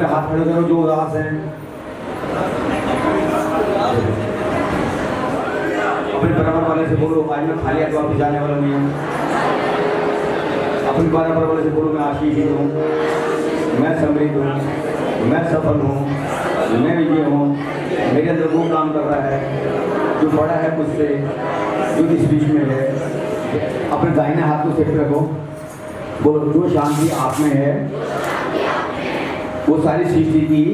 अपने हाथ खड़े करो जो उदास हैं। अपने बराबर वाले से बोलो आज मैं खाली हाथ वापस जाने वाला नहीं हूँ। अपने बराबर वाले से बोलो मैं आशीषित हूँ, मैं समृद्ध हूँ, मैं सफल हूँ, मैं विजय हूँ। मेरे अंदर वो काम कर रहा है जो बड़ा है मुझसे, जो इस बीच में है। अपने दाहिने हाथ को सिर पे रखो, बोलो जो शांति आप में है वो सारी सृष्टि की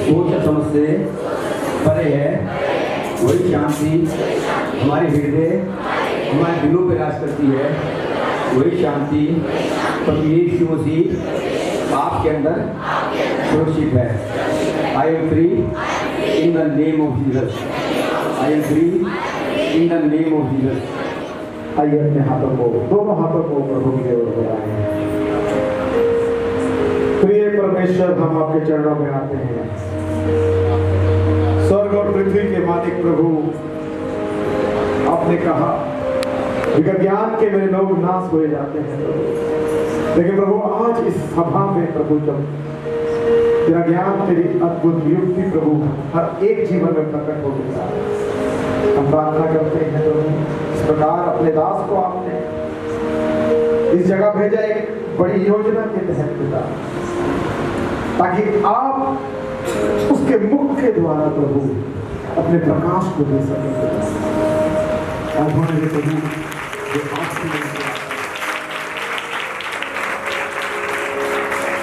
सोच समझ से परे है। वही शांति हमारे हृदय हमारे दिलों पे राज करती है। वही शांति प्रभु यीशु मसीह आपके अंदर सुरक्षित है। I am free in the name of Jesus. I am free in the name of Jesus. आइए अपने हाथों को, दोनों हाथों को प्रभु की ओर बढ़ाएं। प्रिय परमेश्वर, हम आपके चरणों में आते हैं। स्वर्ग और पृथ्वी के मालिक प्रभु, आपने कहा विज्ञान के मेरे लोग नाश हुए जाते हैं, लेकिन प्रभु आज इस सभा में प्रभु जब तेरा ज्ञान, तेरी अद्भुत युक्ति प्रभु हर एक जीवन में प्रकट हो गया, हम प्रार्थना करते हैं प्रभु इस प्रकार अपने दास को आपने इस जगह भेजा एक बड़ी योजना के तहत पिता, ताकि आप उसके मुख के द्वारा प्रभु अपने प्रकाश को दे सकें। और प्रभु जो आपकी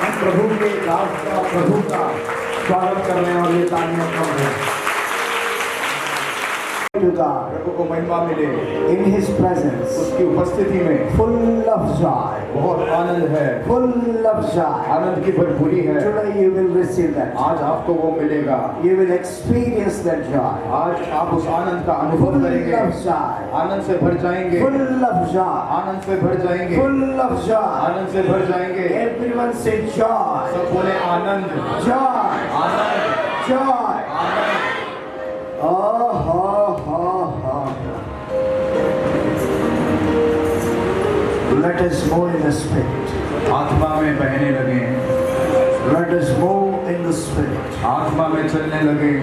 हम प्रभु के दास का, प्रभु का स्वागत करने और ये तालियां कम है। प्रभु को महिमा मिले in his presence, उसकी उपस्थिति में full of joy, बहुत आनंद है, full of joy. आनंद की भरपूरी है। Today you will receive that. आज आपको वो मिलेगा, You will experience that joy. आज आप उस आनंद का अनुभव Full करेंगे, of joy. आनंद से भर जाएंगे, Full of joy. आनंद से भर जाएंगे, Full of joy. आनंद से भर जाएंगे। Everyone say joy. सब बोले आनंद, Joy. Anand, Joy. Anand. Oh, oh, oh, oh. Let us move in the spirit. आत्मा में बहने लगे, Let us move in the spirit. आत्मा में चलने लगे।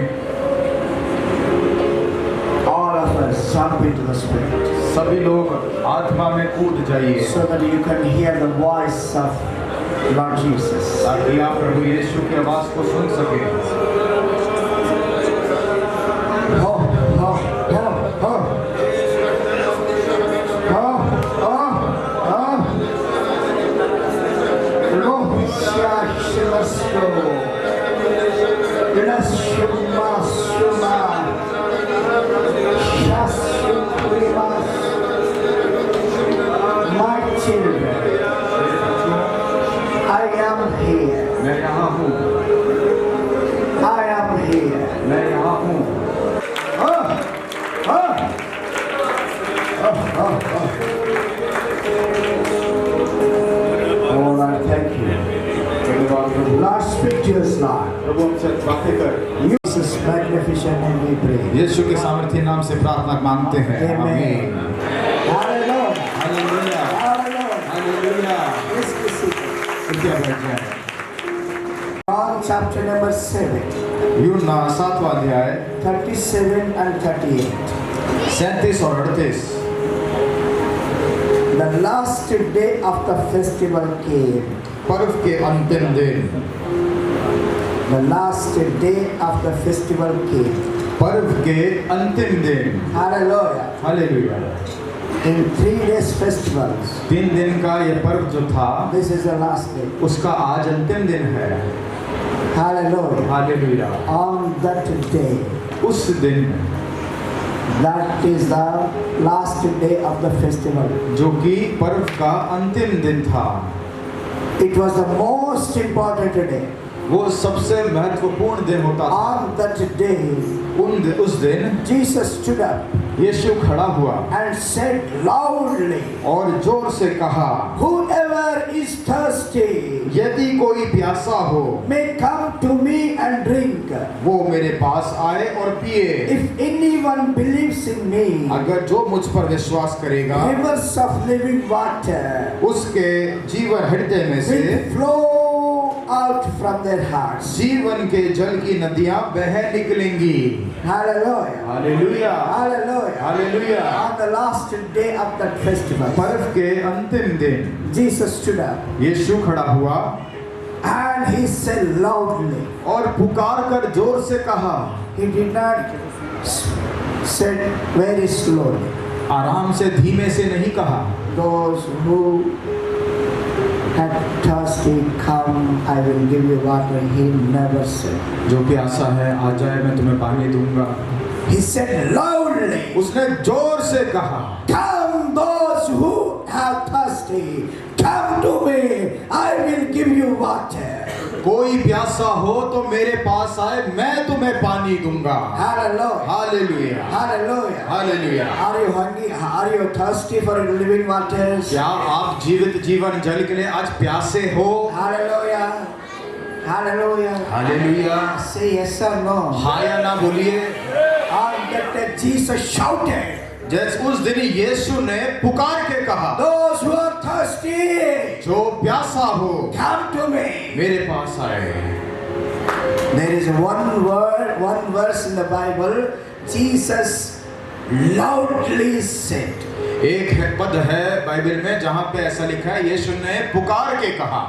All of us jump into the spirit, सभी लोग आत्मा में कूद जाइए, so that you can hear the voice of Lord Jesus. ताकि आप प्रभु यीशु की आवाज को सुन सके। Oh, oh, oh, oh. Oh, oh, oh. Lord, Shashmasko. Shuma, Shuma. Shashukrimas. My children, I am here. मैं यहाँ हूँ, I am here. मैं यहाँ हूँ। Oh, oh. Oh, oh, oh. Oh, Lord, thank you. Lord, speak to us, Lord. प्रभु हमसे बातें कर। Jesus' magnificent name we pray. यीशु के सामर्थ्य नाम से प्रार्थना मांगते हैं। Amen. Hallelujah. Hallelujah, Hallelujah. Hallelujah. Let's be seated. कृपया बैठ जाएं। John chapter number 7, यूहन्ना 7वां अध्याय 37 and 38. 37 और 38। The last day of the festival came. पर्व के अंतिम दिन, The last day of the festival came. पर्व के अंतिम दिन। Hallelujah. Hallelujah. In 3 days festivals, 3 दिन का ये पर्व जो था, this is the last day. उसका आज अंतिम दिन है। Hallelujah. Hallelujah. On that day, उस दिन that is the last day of the festival. जो कि पर्व का अंतिम दिन था, It was the most important day. वो सबसे महत्वपूर्ण दिन होता था। On that day, उस दिन Jesus stood up यीशु खड़ा हुआ and said loudly, और जोर से कहा, whoever is thirsty यदि कोई प्यासा हो may come to me and drink. वो मेरे पास आए और पिए। If anyone believes in me, अगर जो मुझ पर विश्वास करेगा, rivers of living water उसके जीवन हृदय में से will flow out from their hearts. जीवन के जल की नदियां बह निकलेंगी। Hallelujah. Hallelujah, Hallelujah. Hallelujah. On the last day of that festival, पर्व के अंतिम दिन Jesus stood up यीशु खड़ा हुआ and he said loudly. और पुकार कर जोर से कहा, He did not said very slowly. आराम से धीमे से नहीं कहा, Those who had thirsty, come, I will give you water. He never said. जो प्यासा है आ जाए मैं तुम्हें पानी दूंगा। He said loudly, उसने जोर से कहा, come those who have thirsty, come to me, I will give you water. कोई प्यासा हो तो मेरे पास आए, मैं तुम्हें पानी दूंगा। Hallelujah. Hallelujah, Hallelujah. Hallelujah. Are you hungry? Are you thirsty for living waters? क्या आप जीवित जीवन जल के लिए आज प्यासे हो? Hallelujah. Hallelujah. Hallelujah. Say yes or no. हाँ या ना बोलिए। On that day Jesus shouted, जैसे उस दिन यीशु ने पुकार के कहा, those who are thirsty, जो प्यासा हो come to me. मेरे पास आए। There is one word, one verse in the Bible, Jesus loudly said. एक पद है बाइबल में जहाँ पे ऐसा लिखा है, यीशु ने पुकार के कहा।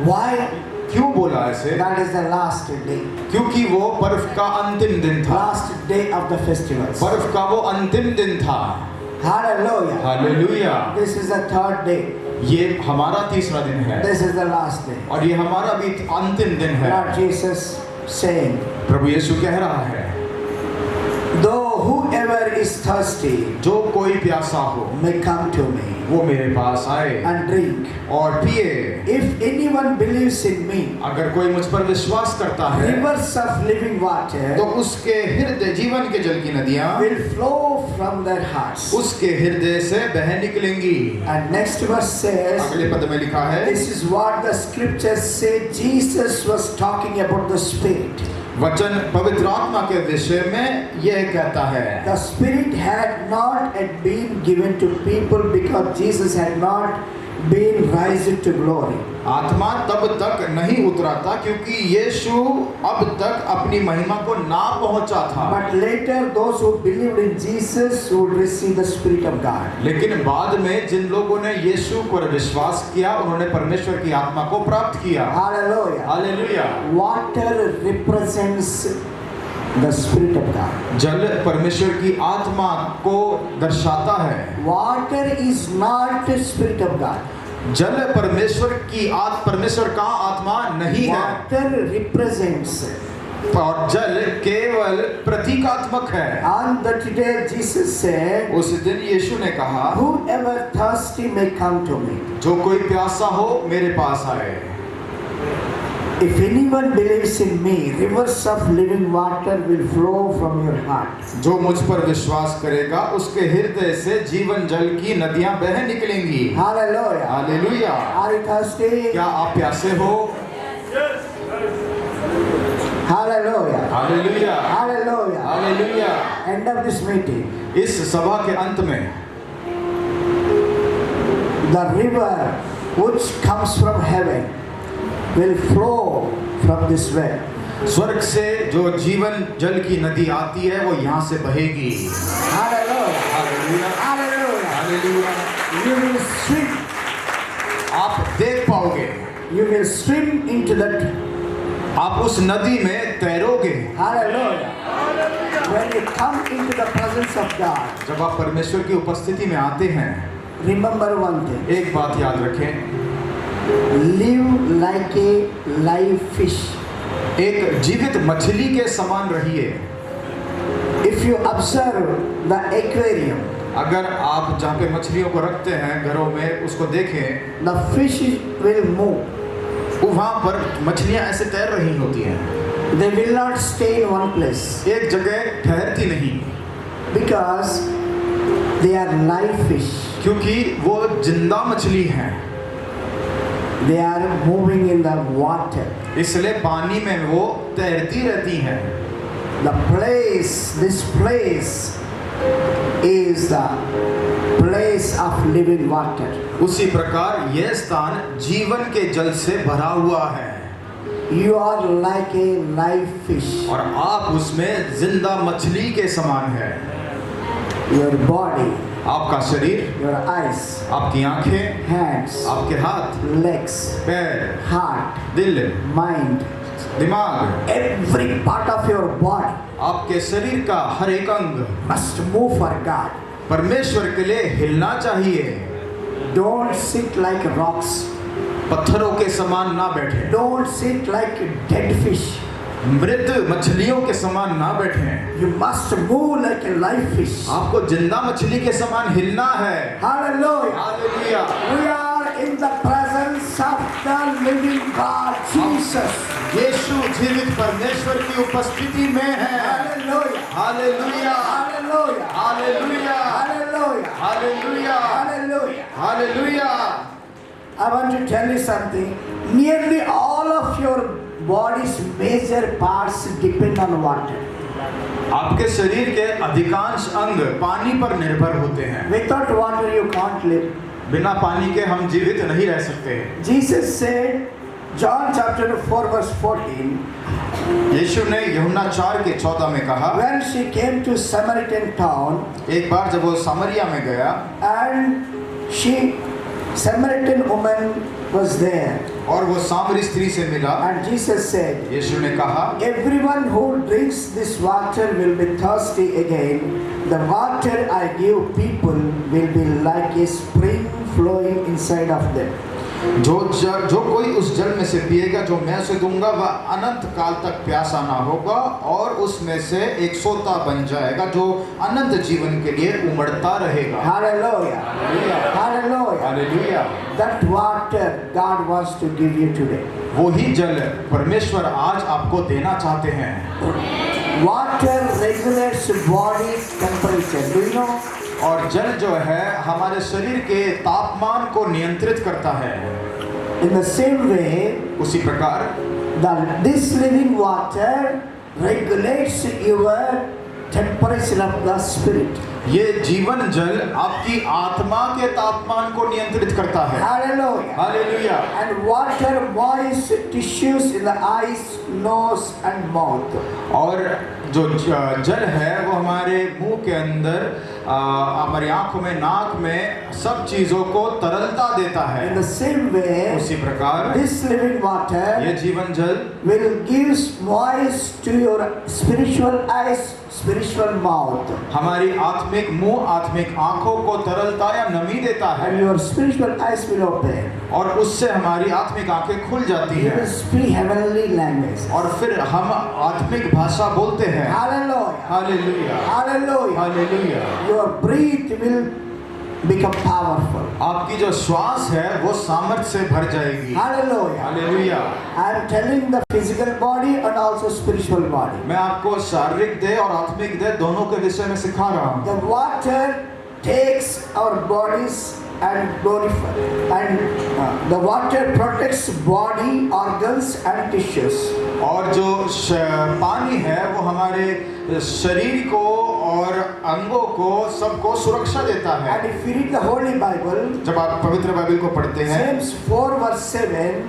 Why? क्यों बोला ऐसे? That is the last day. क्योंकि वो पर्व का अंतिम दिन था। Last day of the festivals. पर्व का वो अंतिम दिन था। Hallelujah. Hallelujah. This is the third day. ये हमारा तीसरा दिन है This is the last day. और ये हमारा भी अंतिम दिन है। Lord Jesus saying, प्रभु यीशु कह रहा है, though whoever is thirsty जो कोई प्यासा हो may come to me वो मेरे पास आए and drink. और पिए। If anyone believes in me, अगर कोई मुझ पर विश्वास करता है rivers of living water तो उसके हृदय जीवन के जल की नदियां will flow from their hearts. उसके हृदय से बह निकलेंगी। And next verse says, अगले पद में लिखा है, this is what the scriptures say. Jesus was talking about the Spirit. वचन पवित्र आत्मा के विषय में यह कहता है, The Spirit had not yet been given to people because Jesus had not been raised to glory. आत्मा तब तक नहीं उतरा था क्योंकि यीशु अब तक अपनी महिमा को ना पहुंचा था। But later those who believed in Jesus would receive the Spirit of God. लेकिन बाद में जिन लोगों ने यीशु पर विश्वास किया उन्होंने परमेश्वर की आत्मा को प्राप्त किया। Hallelujah. Hallelujah. Water represents the Spirit of God. जल परमेश्वर की आत्मा को दर्शाता है। Water is not the Spirit of God. जल परमेश्वर का आत्मा नहीं है Water represents. और जल केवल प्रतीकात्मक है। On that day Jesus said, उस दिन यीशु ने कहा, whoever thirsty may come to me. जो कोई प्यासा हो मेरे पास आए। If anyone believes in me, rivers of living water will flow from your heart. जो मुझ पर विश्वास करेगा उसके हृदय से जीवन जल की नदियां बह निकलेंगी। Hallelujah. Hallelujah. Are you thirsty? क्या आप प्यासे हो? Hallelujah. Hallelujah, Hallelujah. Hallelujah. End of this meeting. इस सभा के अंत में The river which comes from heaven will flow from this way. स्वर्ग से जो जीवन जल की नदी आती है वो यहाँ से बहेगी। Hallelujah. Hallelujah, Hallelujah. Hallelujah. You will swim. आप देख पाओगे, You will swim into that. आप उस नदी में तैरोगे। Hallelujah. When you come into the presence of God, जब आप परमेश्वर की उपस्थिति में आते हैं, remember one thing. एक बात याद रखें, Live like a live fish. एक जीवित मछली के समान रहिए। If you observe the aquarium, अगर आप जहाँ पे मछलियों को रखते हैं घरों में उसको देखें, the fish will move. वहाँ पर मछलियाँ ऐसे तैर रही होती हैं, They will not stay in one place एक जगह ठहरती नहीं, because they are live fish. क्योंकि वो जिंदा मछली हैं, They are moving in the water. इसलिए पानी में वो तैरती रहती हैं। The place, this place is the place of living water. उसी प्रकार यह स्थान जीवन के जल से भरा हुआ है। you are like a live fish. और आप उसमें जिंदा मछली के समान है। Your body, आपका शरीर, your eyes, आपकी आंखें, hands, आपके हाथ, legs, पैर, heart, दिल, mind, दिमाग, every part of your body आपके शरीर का हर एक अंग must move for God. परमेश्वर के लिए हिलना चाहिए। Don't sit like rocks. पत्थरों के समान ना बैठे, Don't sit like dead fish. मृत मछलियों के समान ना बैठे। You must move like a live fish. आपको जिंदा मछली के समान हिलना है। Hallelujah. Hallelujah. We are in the presence of the living God, Jesus. यीशु जीवित परमेश्वर की उपस्थिति में है। Hallelujah. Hallelujah, Hallelujah. Hallelujah, Hallelujah. Hallelujah, Hallelujah. Hallelujah. I want to tell you something. Nearly all of your body's major parts depend on water. आपके शरीर के अधिकांश अंग पानी पर निर्भर होते हैं। Without water you can't live. बिना पानी के हम जीवित नहीं रह सकते। Jesus said, John chapter 4 verse 14, यीशु ने यूहन्ना 4 के 14 में कहा, when she came to Samaritan town, एक बार जब वो सामरिया में गया and Samaritan woman was there, और वो सामरी स्त्री से मिला, and Jesus said, यीशु ने कहा, everyone who drinks this water will be thirsty again. The water I give people will be like a spring flowing inside of them. जो कोई उस जल में से पिएगा जो मैं उसे दूंगा वह अनंत काल तक प्यासा ना होगा और उसमें से एक सोता बन जाएगा जो अनंत जीवन के लिए उमड़ता रहेगा। Hallelujah. Hallelujah. Hallelujah. That water God wants to give you today. वही जल परमेश्वर आज आपको देना चाहते हैं। Water regulates body temperature. Do you know? और जल जो है हमारे शरीर के तापमान को नियंत्रित करता है। In the same way, उसी प्रकार this living water regulates your temperature of the spirit. ये जीवन जल आपकी आत्मा के तापमान को नियंत्रित करता है। Hallelujah. Hallelujah. And water moist tissues in the eyes, nose and mouth. और जो जल है वो हमारे मुंह के अंदर, हमारी आंखों में, नाक में सब चीजों को तरलता देता है। In the same way, उसी प्रकार this living water ये जीवन जल will give moist to your spiritual eyes, spiritual mouth. हमारी आत्मिक मुंह, आत्मिक आंखों को तरलता या नमी देता है And your spiritual eyes will open. और उससे हमारी आत्मिक आंखें खुल जाती You हैं will speak heavenly language. और फिर हम आत्मिक भाषा बोलते हैं। Hallelujah. Hallelujah, Hallelujah. Hallelujah. Your breath will become powerful. आपकी जो श्वास है वो सामर्थ्य से भर जाएगी। Hallelujah. Hallelujah. I am telling the physical body and also spiritual body. मैं आपको शारीरिक देह और आत्मिक देह दोनों के विषय में सिखा रहा हूँ। The water takes our bodies and glorify, and the water protects body, organs and tissues. और जो पानी है वो हमारे शरीर को और अंगों को सबको सुरक्षा देता है। And if you read the Holy Bible, जब आप पवित्र बाइबल को पढ़ते हैं, James 4 verse 7,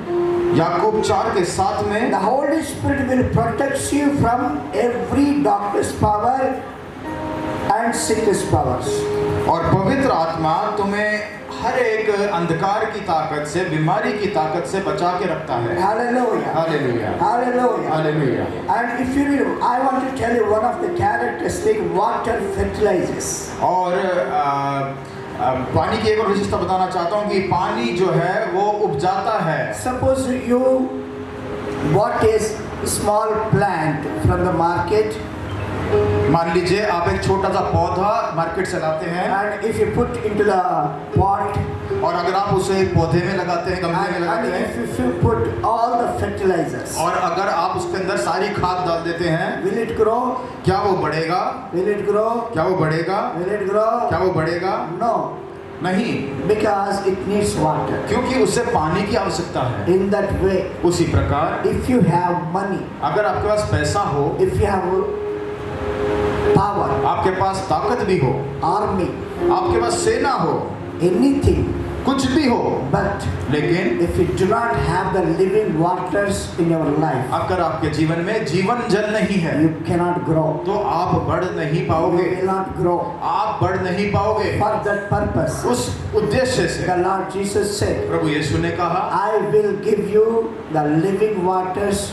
याकूब 4 के 7 में, the Holy Spirit will protect you from every darkness power and sickness powers. और पवित्र आत्मा तुम्हें हर एक अंधकार की ताकत से, बीमारी की ताकत से बचा के रखता है। Hallelujah. Hallelujah, Hallelujah. Hallelujah. And if you read, I want to tell you one of the characteristic water fertilizes. और पानी की एक और विशेषता बताना चाहता हूँ कि पानी जो है वो उपजाता है। Suppose you bought a small plant from the market, मान लीजिए आप एक छोटा सा पौधा मार्केट से लाते हैं and if you put into the pot, और अगर आप उसे पौधे में लगाते हैं, गमले में लगाते and हैं, if you put all the fertilizers, और अगर आप उसके अंदर सारी खाद डाल देते हैं, will it grow? क्या वो बढ़ेगा? Will it grow? क्या वो बढ़ेगा? Will it grow? क्या वो बढ़ेगा? No, नहीं, because it needs water. क्योंकि उसे पानी की आवश्यकता है। In that way, उसी प्रकार if you have money, अगर आपके पास पैसा हो, if you have power, आपके पास ताकत भी हो, army, आपके पास सेना हो, anything, कुछ भी हो, But लेकिन if you do not have the living waters in your life, अगर आपके जीवन में जीवन जल नहीं है you cannot grow. तो आप बढ़ नहीं You पाओगे, will not grow. आप बढ़ नहीं पाओगे। For that purpose, उस उद्देश्य से the Lord Jesus said, प्रभु यीशु ने कहा, I will give you the living waters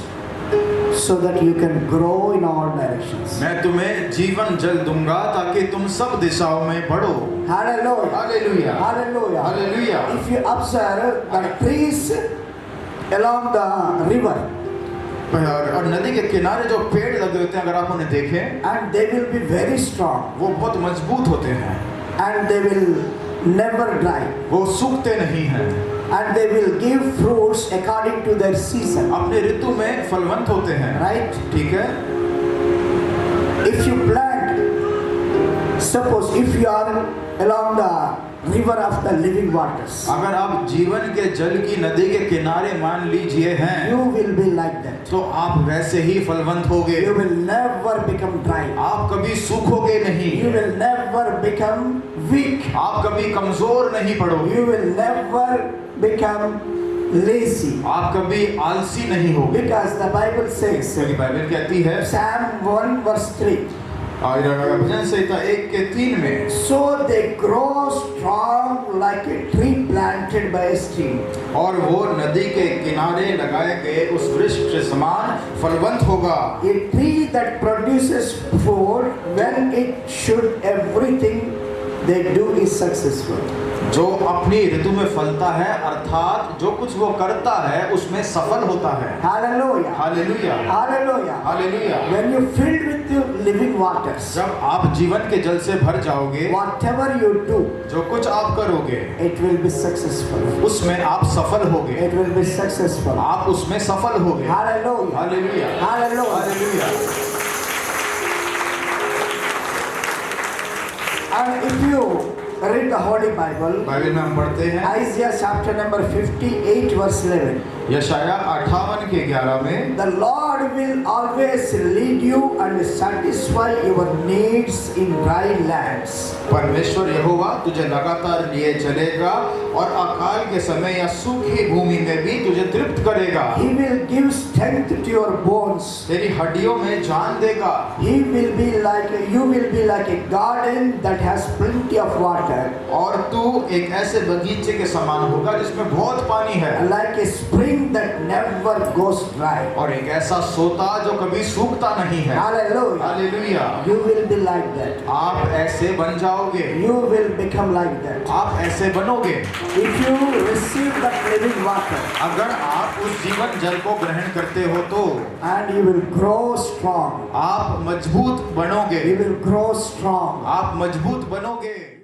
so that you can grow in all directions. मैं तुम्हें जीवन जल दूंगा ताकि तुम सब दिशाओं में बढ़ो। Hallelujah. Hallelujah, Hallelujah. Hallelujah. If you observe the trees along the river, और नदी के किनारे जो पेड़ लगे होते हैं, अगर आप उन्हें देखें, and they will be very strong वो बहुत मजबूत होते हैं, and they will never dry, वो सूखते नहीं हैं, and they will give fruits according to their season. अपने ऋतु में फलवंत होते हैं, Right? ठीक है। If you plant, suppose if you are along the river of the living waters, अगर आप जीवन के जल की नदी के किनारे मान लीजिए हैं, you will be like that. तो आप वैसे ही फलवंत होगे, You will never become dry. आप कभी सूखोगे You नहीं, will never become weak. आप कभी कमजोर नहीं पड़ोगे, You will never become lazy. आप कभी आलसी नहीं होगे, Because the Bible says, क्योंकि बाइबल कहती है Psalm 1 verse 3, और भजन संहिता 1:3 में, so they grow strong like a tree planted by a stream. और वो नदी के किनारे लगाए गए उस वृक्ष के समान फलवंत होगा। A tree that produces food when it should everything they do is successful. जो अपनी ऋतु में फलता है, अर्थात जो कुछ वो करता है उसमें सफल होता है। Hallelujah. Hallelujah, Hallelujah. Hallelujah. When you filled with the living waters, जब आप जीवन के जल से भर जाओगे, whatever you do, जो कुछ आप करोगे it will be successful. उसमें आप सफल होगे, It will be successful. आप उसमें सफल होगे। Hallelujah. Hallelujah, Hallelujah. Hallelujah. And if you read the Holy Bible, Bible में हम पढ़ते हैं Isaiah chapter number 58 verse 11, यशाया 58:11 में, the Lord will always lead you and satisfy your needs in dry lands. परमेश्वर यहोवा तुझे लगातार लिए चलेगा और अकाल के समय या सूखी भूमि में भी तुझे तृप्त करेगा। He will give strength to your bones. तेरी हड्डियों में जान देगा। He will be like you will be like a garden that has plenty of water, और तू एक ऐसे बगीचे के समान होगा जिसमें बहुत पानी है, like a spring that never goes dry. और एक ऐसा सोता जो कभी सूखता नहीं है। Hallelujah. Hallelujah. You will be like that. आप ऐसे बन जाओगे, You will become like that. आप ऐसे बनोगे। If you receive that living water, अगर आप उस जीवन जल को ग्रहण करते हो तो and you will grow strong. आप मजबूत बनोगे, You will grow strong. आप मजबूत बनोगे।